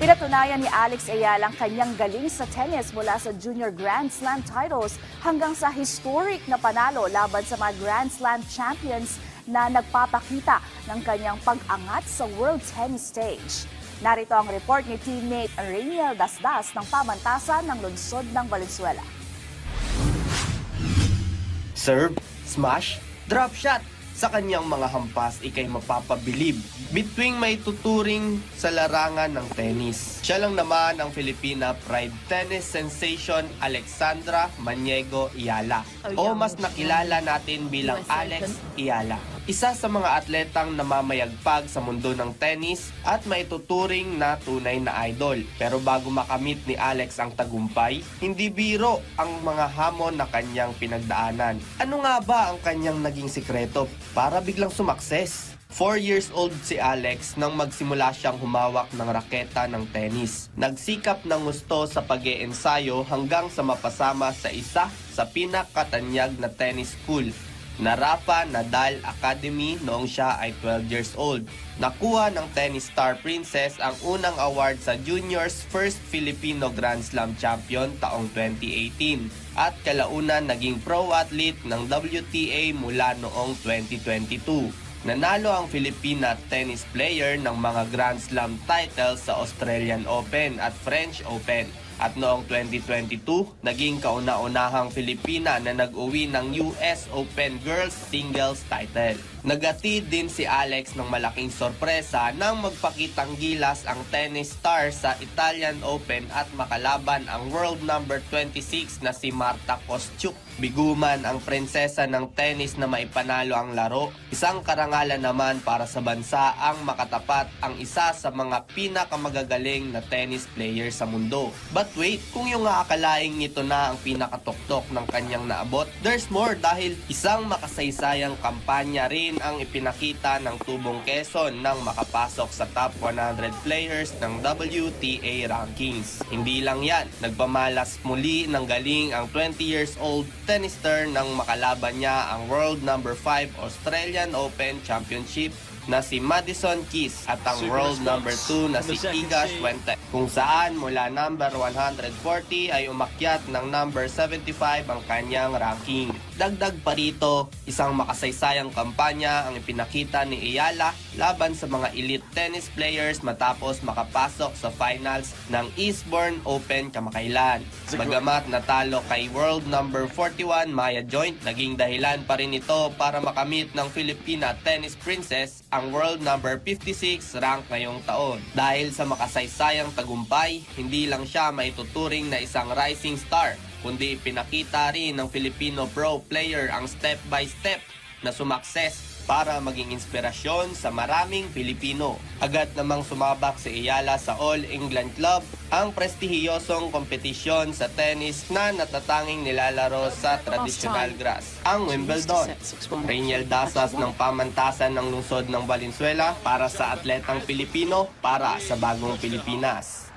Pinatunayan ni Alex Ayala ang kanyang galing sa tennis mula sa Junior Grand Slam titles hanggang sa historic na panalo laban sa mga Grand Slam champions na nagpapakita ng kanyang pag-angat sa World Tennis Stage. Narito ang report ni teammate Rainiel Dasdas ng pamantasan ng lungsod ng Valenzuela. Serve, smash, drop shot. Sa kanyang mga hampas, ikay mapapabilib between may tuturing sa larangan ng tennis. Siya lang naman ang Filipina Pride tennis sensation Alexandra Maniego Ayala, o mas nakilala natin bilang Alex Ayala. Isa sa mga atletang namamayagpag sa mundo ng tennis at maituturing na tunay na idol. Pero bago makamit ni Alex ang tagumpay, hindi biro ang mga hamon na kanyang pinagdaanan. Ano nga ba ang kanyang naging sikreto para biglang sumakses? 4 years old si Alex nang magsimula siyang humawak ng raketa ng tennis. Nagsikap ng gusto sa pag-iensayo hanggang sa mapasama sa isa sa pinakatanyag na tennis school na Rafa Nadal Academy noong siya ay 12 years old. Nakuha ng Tennis Star Princess ang unang award sa Juniors First Filipino Grand Slam Champion taong 2018 at kalaunan naging pro athlete ng WTA mula noong 2022. Nanalo ang Filipina tennis player ng mga Grand Slam titles sa Australian Open at French Open. At noong 2022, naging kauna-unahang Filipina na nag-uwi ng US Open Girls Singles title. Nagatid din si Alex ng malaking sorpresa nang magpakitang gilas ang tennis star sa Italian Open at makalaban ang world number 26 na si Marta Kostyuk. Biguman ang prinsesa ng tennis na maipanalo ang laro. Isang karangalan naman para sa bansa ang makatapat ang isa sa mga pinakamagagaling na tennis player sa mundo. But wait, kung yung aakalaing ito na ang pinakatuktok ng kanyang naabot, there's more dahil isang makasaysayang kampanya rin ang ipinakita ng Tubong Quezon nang makapasok sa top 100 players ng WTA rankings. Hindi lang yan, nagpamalas muli ng galing ang 20 years old tennister nang makalaban niya ang world number 5 Australian Open Championship na si Madison Keys at ang world number 2 na si Iga Swiatek, kung saan mula number 140 ay umakyat ng number 75 ang kanyang ranking. Dagdag pa rito, isang makasaysayang kampanya ang ipinakita ni Ayala laban sa mga elite tennis players matapos makapasok sa finals ng Eastbourne Open kamakailan. Bagamat natalo kay world number 41 Maya Joint, naging dahilan pa rin ito para makamit ng Filipina tennis princess ang world number 56 rank ngayong taon. Dahil sa makasaysayang tagumpay, hindi lang siya maituturing na isang rising star, kundi pinakita rin ng Filipino pro player ang step-by-step na sumakses para maging inspirasyon sa maraming Pilipino. Agad namang sumabak si Ayala sa All England Club, ang prestihiyosong kompetisyon sa tennis na natatanging nilalaro sa traditional grass, ang Wimbledon. Rainiel Dasdas ng pamantasan ng lungsod ng Valenzuela para sa atletang Pilipino para sa bagong Pilipinas.